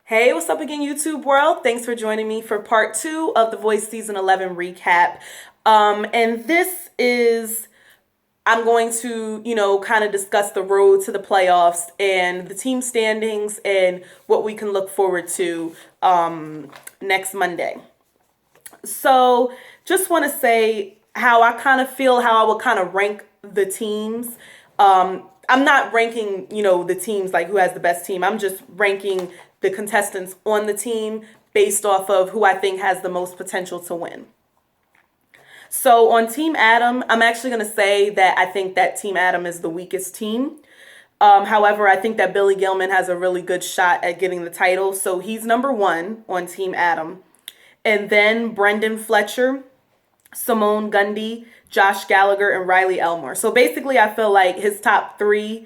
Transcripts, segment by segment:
Hey, what's up again, YouTube world? Thanks for joining me for part two of The Voice Season 11 recap. And this is, I'm going to, kind of discuss the road to the playoffs and the team standings and what we can look forward to next Monday. So, just want to say how I kind of feel, how I would kind of rank the teams. I'm not ranking, the teams like who has the best team. I'm just ranking the contestants on the team based off of who I think has the most potential to win. So on Team Adam, I'm actually going to say that I think that Team Adam is the weakest team. However, I think that Billy Gilman has a really good shot at getting the title. So he's number one on Team Adam. And then Brendan Fletcher, Simone Gundy, Josh Gallagher, and Riley Elmore. So basically, I feel like his top three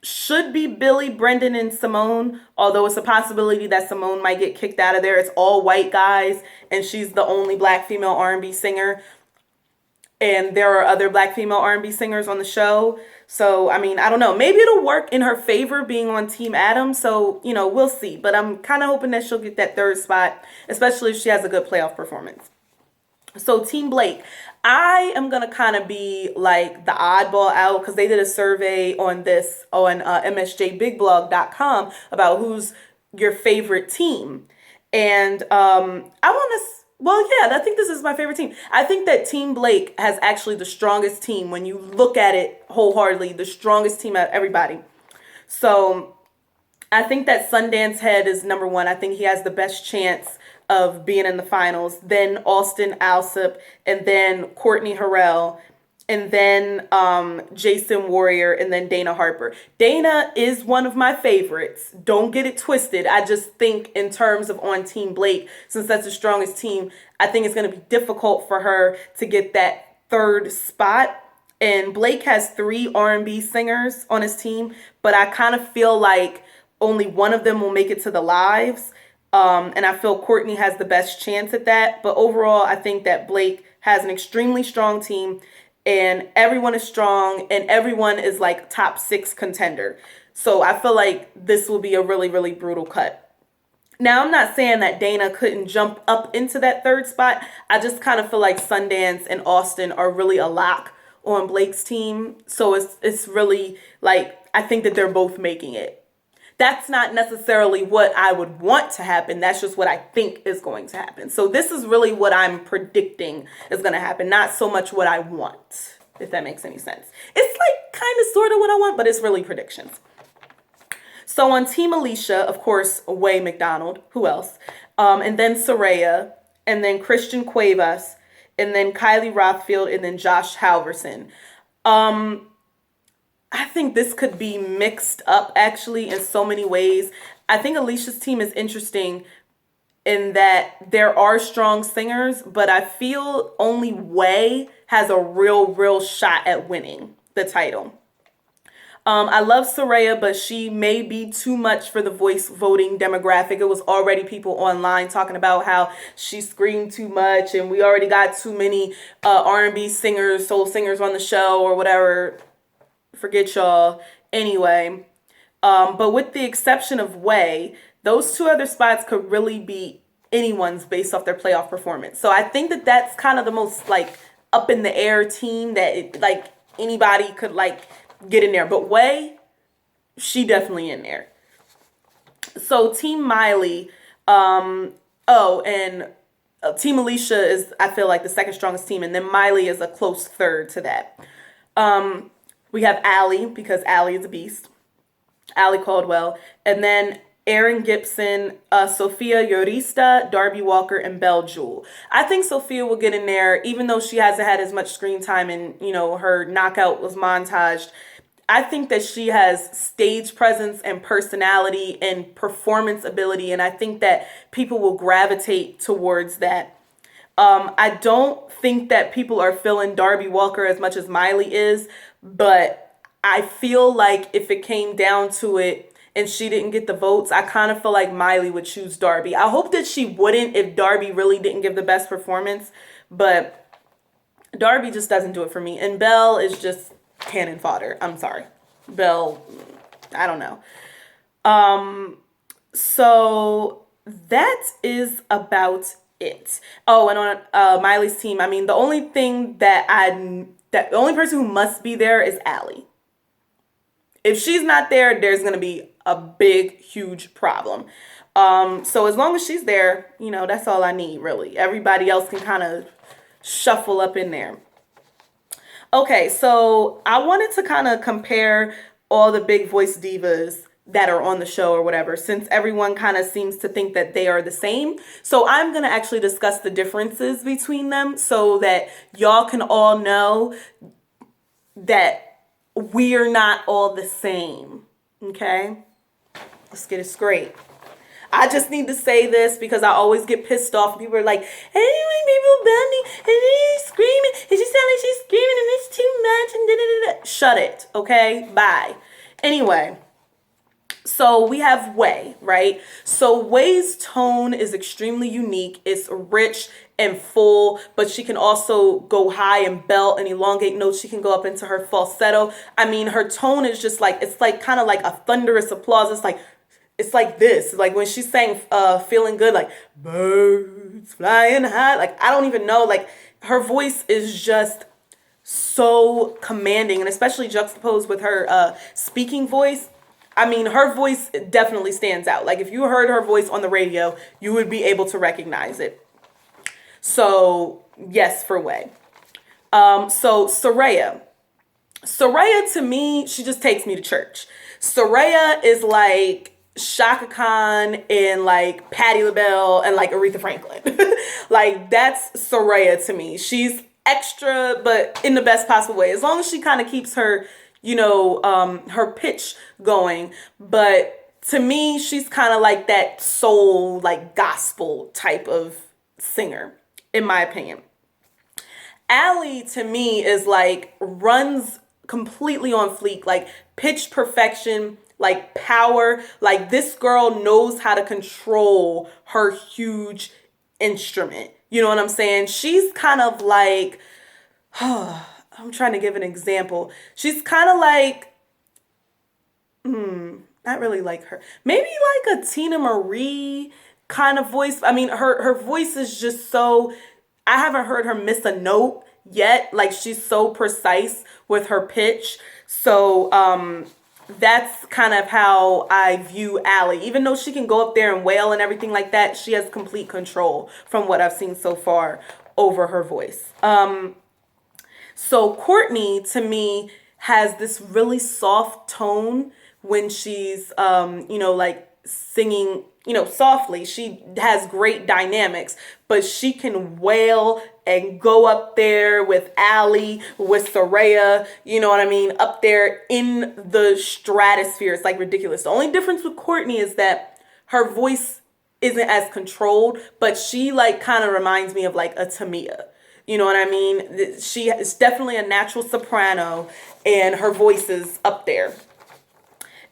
should be Billy, Brendan, and Simone, although it's a possibility that Simone might get kicked out of there. It's all white guys, and she's the only black female R&B singer. And there are other black female R&B singers on the show. So, I mean, I don't know. Maybe it'll work in her favor being on Team Adam. So, we'll see. But I'm kind of hoping that she'll get that third spot, especially if she has a good playoff performance. So Team Blake, I am going to kind of be like the oddball out because they did a survey on this on msjbigblog.com about who's your favorite team. And I want to, well, yeah, I think this is my favorite team. I think that Team Blake has actually the strongest team when you look at it wholeheartedly, the strongest team out of everybody. So I think that Sundance Head is number one. I think he has the best chance of being in the finals. Then Austin Alsop, and then Courtney Harrell, and then Jason Warrior, and then Dana Harper. Dana is one of my favorites. Don't get it twisted. I just think in terms of on Team Blake, since that's the strongest team, I think it's going to be difficult for her to get that third spot. And Blake has three R&B singers on his team, but I kind of feel like only one of them will make it to the lives. And I feel Courtney has the best chance at that. But overall, I think that Blake has an extremely strong team and everyone is strong and everyone is like top six contender. So I feel like this will be a really, really brutal cut. Now, I'm not saying that Dana couldn't jump up into that third spot. I just kind of feel like Sundance and Austin are really a lock on Blake's team. So it's really like, I think that they're both making it. That's not necessarily what I would want to happen. That's just what I think is going to happen. So this is really what I'm predicting is going to happen, not so much what I want, if that makes any sense. It's like kind of sort of what I want, but it's really predictions. So on Team Alicia, of course, Way McDonald. Who else? And then Soraya, and then Christian Cuevas, and then Kylie Rothfield, and then Josh Halverson. I think this could be mixed up actually in so many ways. I think Alicia's team is interesting in that there are strong singers, but I feel only Way has a real shot at winning the title. I love Soraya, but she may be too much for the voice voting demographic. It was already people online talking about how she screamed too much and we already got too many R&B singers, soul singers on the show or whatever. Forget y'all. Anyway, but with the exception of Way, those two other spots could really be anyone's based off their playoff performance. So I think that that's kind of the most like up in the air team that like anybody could like get in there. But Way, she definitely in there. So Team Miley, and Team Alicia is I feel like the second strongest team, and then Miley is a close third to that. We have Allie, because Allie is a beast. Allie Caldwell. And then Erin Gibson, Sophia Yorista, Darby Walker, and Belle Jewel. I think Sophia will get in there, even though she hasn't had as much screen time and, her knockout was montaged. I think that she has stage presence and personality and performance ability, and I think that people will gravitate towards that. I don't think that people are feeling Darby Walker as much as Miley is, but I feel like if it came down to it and she didn't get the votes, I kind of feel like Miley would choose Darby. I hope that she wouldn't if Darby really didn't give the best performance, but Darby just doesn't do it for me. And Belle is just cannon fodder. I'm sorry. Belle, I don't know. So that is about it. Oh, and on Miley's team, I mean, the only thing that the only person who must be there is Allie. If she's not there, there's gonna be a big, huge problem. So as long as she's there, that's all I need, really. Everybody else can kind of shuffle up in there. Okay, so I wanted to kind of compare all the big voice divas that are on the show or whatever, since everyone kind of seems to think that they are the same. So I'm going to actually discuss the differences between them so that y'all can all know that we're not all the same. Okay? Let's get it straight. I just need to say this because I always get pissed off. People are like, anyway, people Bunny, and she's screaming, and she sounds like she's screaming, and it's too much, and da-da-da-da. Shut it, okay? Bye. Anyway, so we have Way, right? So Way's tone is extremely unique. It's rich and full, but she can also go high and belt and elongate notes. She can go up into her falsetto. I mean, her tone is just like, it's like kind of like a thunderous applause. It's like this, like when she's saying Feeling Good, like birds flying high, like I don't even know, like her voice is just so commanding, and especially juxtaposed with her speaking voice. I mean, her voice definitely stands out. Like if you heard her voice on the radio, you would be able to recognize it. So yes, for Way. So Soraya to me, she just takes me to church. Soraya is like Shaka Khan and like Patti LaBelle and like Aretha Franklin. Like that's Soraya to me. She's extra, but in the best possible way. As long as she kind of keeps her, her pitch going. But to me, she's kind of like that soul, like gospel type of singer, in my opinion. Allie to me is like runs completely on fleek, like pitch perfection, like power. Like this girl knows how to control her huge instrument. You know what I'm saying? She's kind of like, I'm trying to give an example. She's kind of like, not really like her. Maybe like a Tina Marie kind of voice. I mean, her voice is just so, I haven't heard her miss a note yet. Like she's so precise with her pitch. So that's kind of how I view Allie. Even though she can go up there and wail and everything like that, she has complete control from what I've seen so far over her voice. So Courtney to me has this really soft tone when she's like singing, softly. She has great dynamics, but she can wail and go up there with Allie, with Soraya, you know what I mean, up there in the stratosphere. It's like ridiculous. The only difference with Courtney is that her voice isn't as controlled, but she like kind of reminds me of like a Tamia. You know what I mean? She is definitely a natural soprano, and her voice is up there.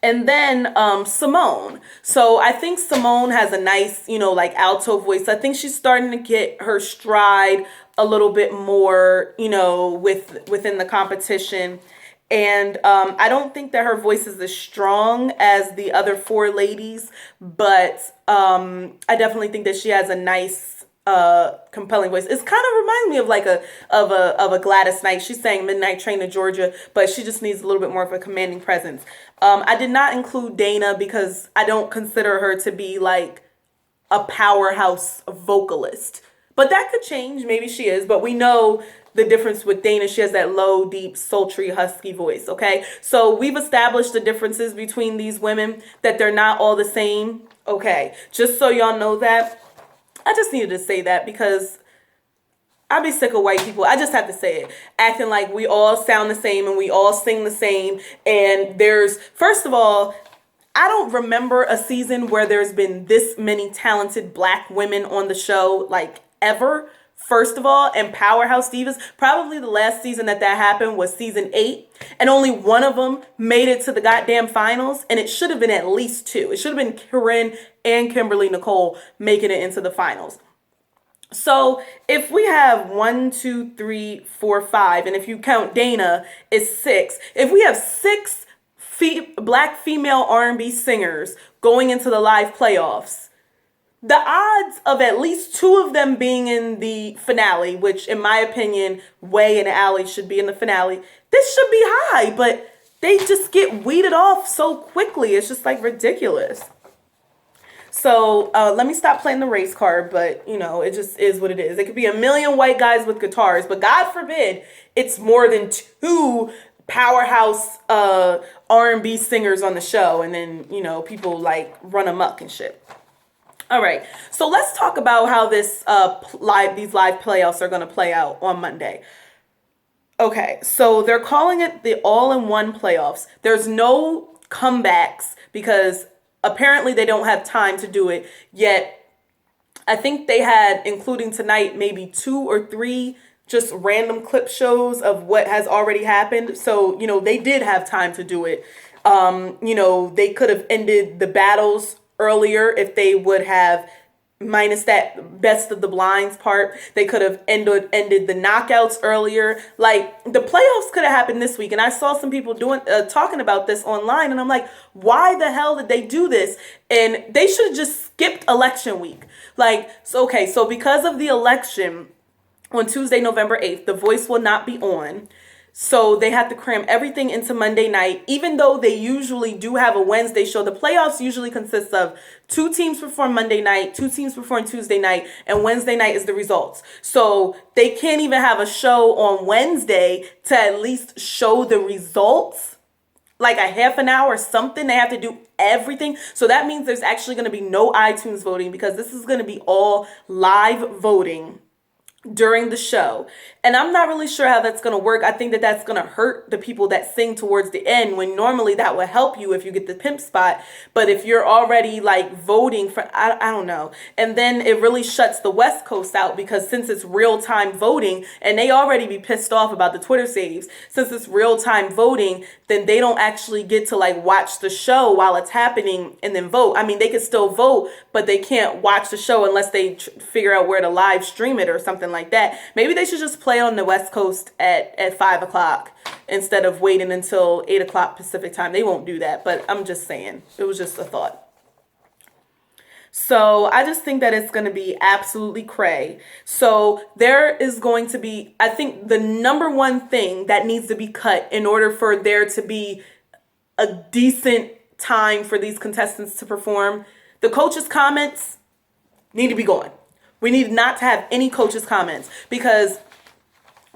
And then Simone. So I think Simone has a nice, like alto voice. I think she's starting to get her stride a little bit more, within the competition. And I don't think that her voice is as strong as the other four ladies, but I definitely think that she has a nice compelling voice. It's kind of reminds me of like a Gladys Knight. She's saying Midnight Train to Georgia, but she just needs a little bit more of a commanding presence. I did not include Dana because I don't consider her to be like a powerhouse vocalist. But that could change. Maybe she is. But we know the difference with Dana. She has that low, deep, sultry, husky voice. Okay. So we've established the differences between these women, that they're not all the same. Okay. Just so y'all know that. I just needed to say that because I'd be sick of white people. I just have to say it. Acting like we all sound the same and we all sing the same. And first of all, I don't remember a season where there's been this many talented black women on the show, like ever. First of all, and Powerhouse Divas, probably the last season that happened was season 8. And only one of them made it to the goddamn finals. And it should have been at least 2. It should have been Corinne and Kimberly Nicole making it into the finals. So if we have 1, 2, 3, 4, 5, and if you count Dana, it's 6. If we have 6 black female R&B singers going into the live playoffs. The odds of at least two of them being in the finale, which in my opinion, Way and Allie should be in the finale, this should be high, but they just get weeded off so quickly. It's just like ridiculous. So let me stop playing the race card, but it just is what it is. It could be a million white guys with guitars, but God forbid it's more than two powerhouse R&B singers on the show, and then people like run amok and shit. All right, so let's talk about how these live playoffs are going to play out on Monday. Okay, so they're calling it the all-in-one playoffs. There's no comebacks because apparently they don't have time to do it yet. I think they had, including tonight, maybe 2 or 3 just random clip shows of what has already happened. So, they did have time to do it. They could have ended the battles earlier if they would have, minus that best of the blinds part, they could have ended the knockouts earlier. Like, the playoffs could have happened this week, and I saw some people talking about this online, and I'm like, why the hell did they do this? And they should have just skipped election week. So because of the election on Tuesday, November 8th, The Voice will not be on. So they have to cram everything into Monday night, even though they usually do have a Wednesday show. The playoffs usually consists of 2 teams perform Monday night, 2 teams perform Tuesday night, and Wednesday night is the results. So they can't even have a show on Wednesday to at least show the results, like a half an hour or something. They have to do everything. So that means there's actually going to be no iTunes voting, because this is going to be all live voting during the show. And I'm not really sure how that's going to work. I think that that's going to hurt the people that sing towards the end, when normally that would help you if you get the pimp spot. But if you're already like voting for, I don't know. And then it really shuts the West Coast out, because since it's real time voting, and they already be pissed off about the Twitter saves, since it's real time voting, then they don't actually get to like watch the show while it's happening and then vote. I mean, they can still vote, but they can't watch the show unless they figure out where to live stream it or something like that. Maybe they should just play on the West Coast at 5 o'clock instead of waiting until 8 o'clock Pacific time. They won't do that, but I'm just saying, it was just a thought. So I just think that it's going to be absolutely cray. So there is going to be, I think the number one thing that needs to be cut in order for there to be a decent time for these contestants to perform, the coaches' comments need to be gone. We need not to have any coaches' comments, because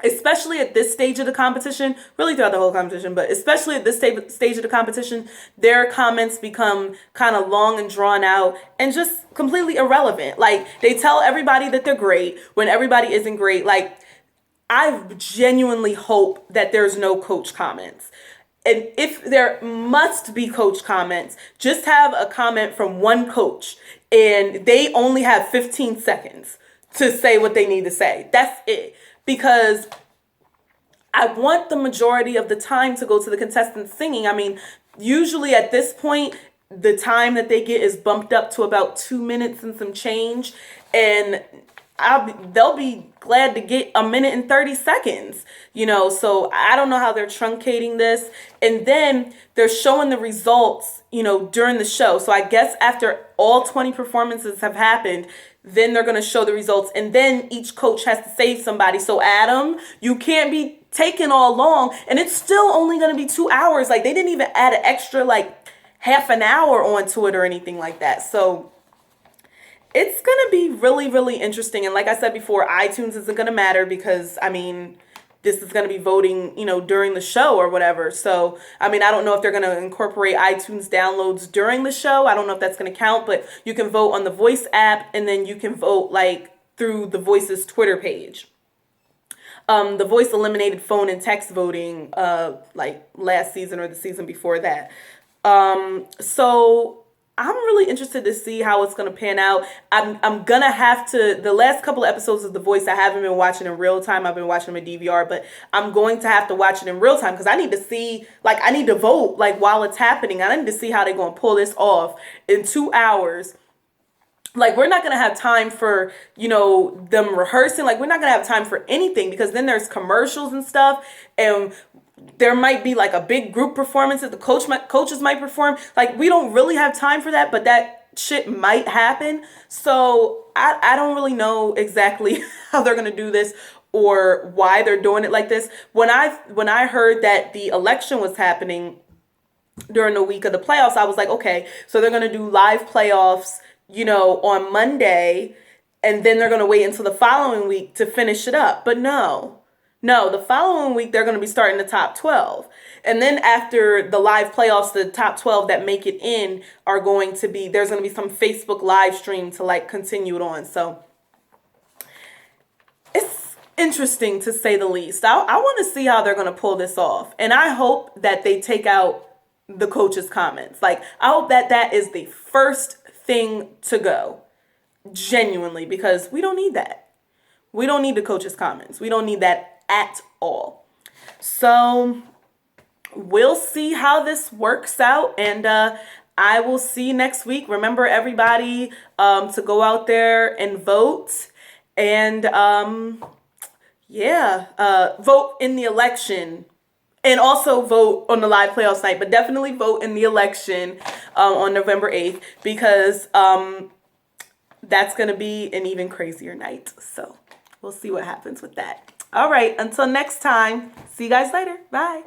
especially at this stage of the competition, really throughout the whole competition, but especially at this stage of the competition, their comments become kind of long and drawn out and just completely irrelevant. Like, they tell everybody that they're great when everybody isn't great. Like, I genuinely hope that there's no coach comments. And if there must be coach comments, just have a comment from one coach, and they only have 15 seconds to say what they need to say. That's it. Because I want the majority of the time to go to the contestants singing. I mean, usually at this point, the time that they get is bumped up to about 2 minutes and some change. And they'll be glad to get 1 minute and 30 seconds, so I don't know how they're truncating this. And then they're showing the results, during the show. So I guess after all 20 performances have happened, then they're going to show the results. And then each coach has to save somebody. So Adam, you can't be taking all long. And it's still only going to be 2 hours. Like, they didn't even add an extra, half an hour onto it or anything like that. So it's going to be really, really interesting. And like I said before, iTunes isn't going to matter, because, this is going to be voting, during the show or whatever. So, I don't know if they're going to incorporate iTunes downloads during the show. I don't know if that's going to count, but you can vote on the Voice app, and then you can vote through the Voice's Twitter page. The Voice eliminated phone and text voting last season or the season before that. So I'm really interested to see how it's going to pan out. I'm going to have to, the last couple of episodes of The Voice, I haven't been watching in real time. I've been watching them in DVR, but I'm going to have to watch it in real time, because I need to see, I need to vote, while it's happening. I need to see how they're going to pull this off in 2 hours. We're not going to have time for, them rehearsing. We're not going to have time for anything, because then there's commercials and stuff. And there might be like a big group performance that the coaches might perform. Like, we don't really have time for that, but that shit might happen. So I don't really know exactly how they're gonna do this or why they're doing it like this. When I heard that the election was happening during the week of the playoffs, I was like, okay, so they're gonna do live playoffs, on Monday, and then they're gonna wait until the following week to finish it up. But no. No, the following week they're going to be starting the top 12. And then after the live playoffs, the top 12 that make it in are going to be, there's going to be some Facebook live stream to like continue it on. So it's interesting to say the least. I want to see how they're going to pull this off. And I hope that they take out the coach's comments. Like, I hope that that is the first thing to go. Genuinely, because we don't need that. We don't need the coach's comments. We don't need that at all. So we'll see how this works out, and I will see you next week. Remember, everybody, to go out there and vote, and vote in the election, and also vote on the live playoffs night, but definitely vote in the election on November 8th, because that's going to be an even crazier night. So we'll see what happens with that. All right, until next time, see you guys later. Bye.